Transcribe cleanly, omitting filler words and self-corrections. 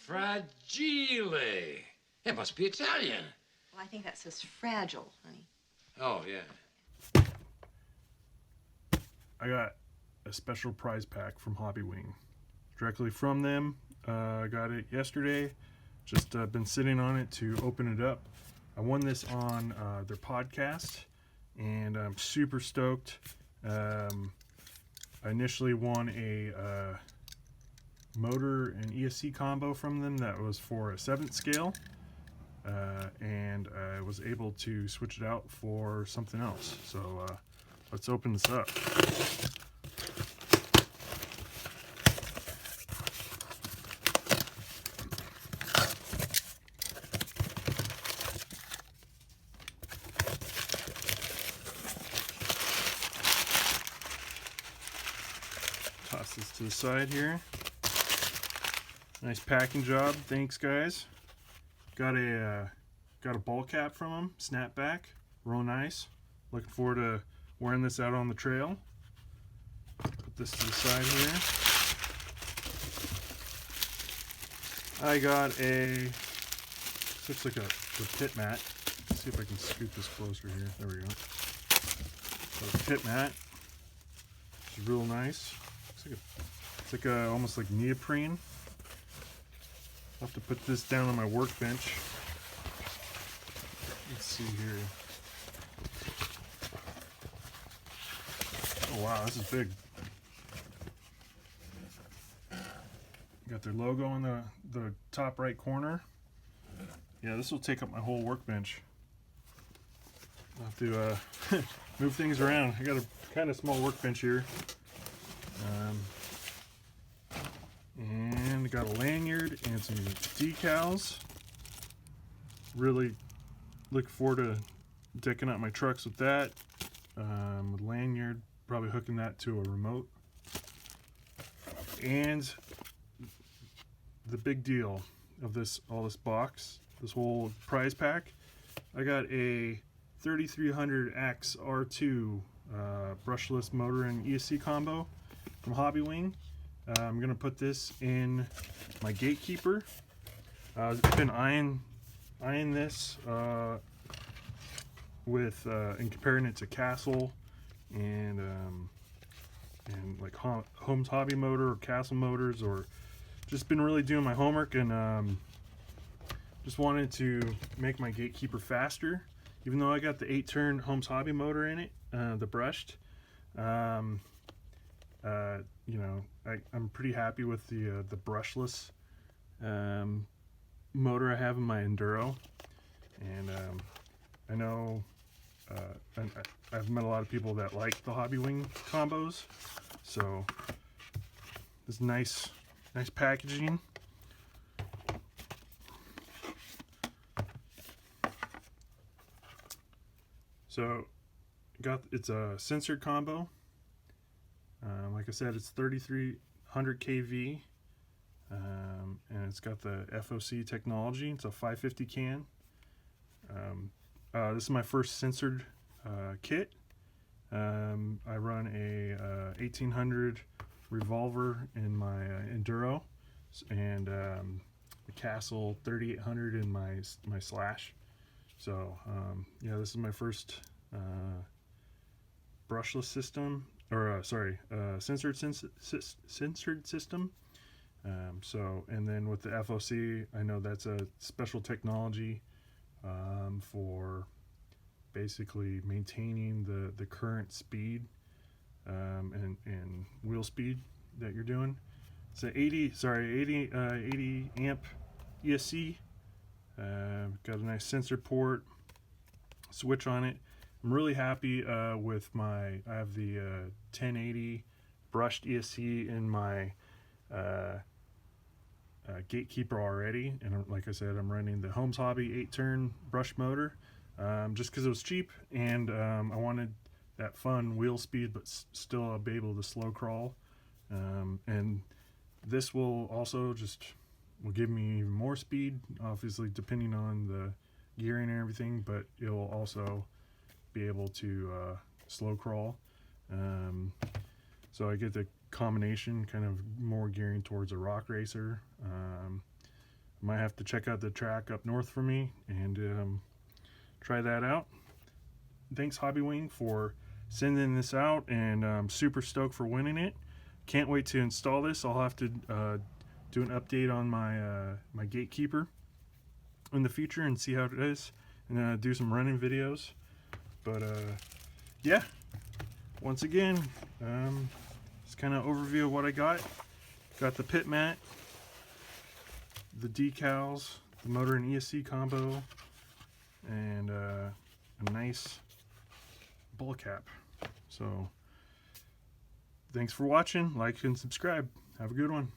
Fragile. It must be Italian. Well, I think that says fragile, honey. Oh, yeah. I got a special prize pack from Hobbywing. Directly from them. I got it yesterday. Just been sitting on it to open it up. I won this on their podcast, and I'm super stoked. I initially won a motor and ESC combo from them that was for a 7th scale, and I was able to switch it out for something else. So let's open this up. Toss this to the side here. Nice packing job. Thanks, guys. Got a ball cap from them. Snapback. Real nice. Looking forward to wearing this out on the trail. Put this to the side here. I got a, looks like a pit mat. Let's see if I can scoot this closer here. There we go. So a pit mat. Which is real nice. It's like a almost like neoprene. I'll have to put this down on my workbench. Let's see here. Oh wow, this is big. Got their logo on the top right corner. Yeah, this will take up my whole workbench. I'll have to move things around. I got a kind of small workbench here. And got a lanyard and some decals. Really look forward to decking out my trucks with that. With lanyard, probably hooking that to a remote. And the big deal of all this box, this whole prize pack, I got a 3300 AXE R2 brushless motor and ESC combo from Hobbywing. I'm gonna put this in my gatekeeper. I've been eyeing this with and comparing it to Castle and like Holmes Hobby Motor or Castle Motors, or just been really doing my homework, and just wanted to make my gatekeeper faster. Even though I got the 8-turn Holmes Hobby Motor in it, the brushed. You know, I'm pretty happy with the brushless motor I have in my Enduro, and I know I've met a lot of people that like the Hobbywing combos, so this nice packaging. So it's a censored combo. Like I said, it's 3300 kV, and it's got the FOC technology. It's a 550 can. This is my first censored kit. I run a 1800 revolver in my Enduro, and a Castle 3800 in my Slash. So yeah, this is my first brushless system, or censored system. So, and then with the FOC, I know that's a special technology for basically maintaining the current speed and wheel speed that you're doing. It's an 80 amp ESC. Got a nice sensor port, switch on it. I'm really happy with I have the 1080 brushed ESC in my gatekeeper already, and like I said, I'm running the Holmes Hobby 8-turn brush motor, just because it was cheap, and I wanted that fun wheel speed, but still be able to slow crawl. And this will also will give me even more speed, obviously depending on the gearing and everything, but it will also be able to slow crawl. So I get the combination, kind of more gearing towards a rock racer. Might have to check out the track up north for me and try that out. Thanks Hobbywing for sending this out, and I'm super stoked for winning it. Can't wait to install this. I'll have to do an update on my my gatekeeper in the future and see how it is, and do some running videos. But yeah, once again, just kind of overview of what I got. Got the pit mat, the decals, the motor and ESC combo, and a nice bull cap. So thanks for watching. Like and subscribe. Have a good one.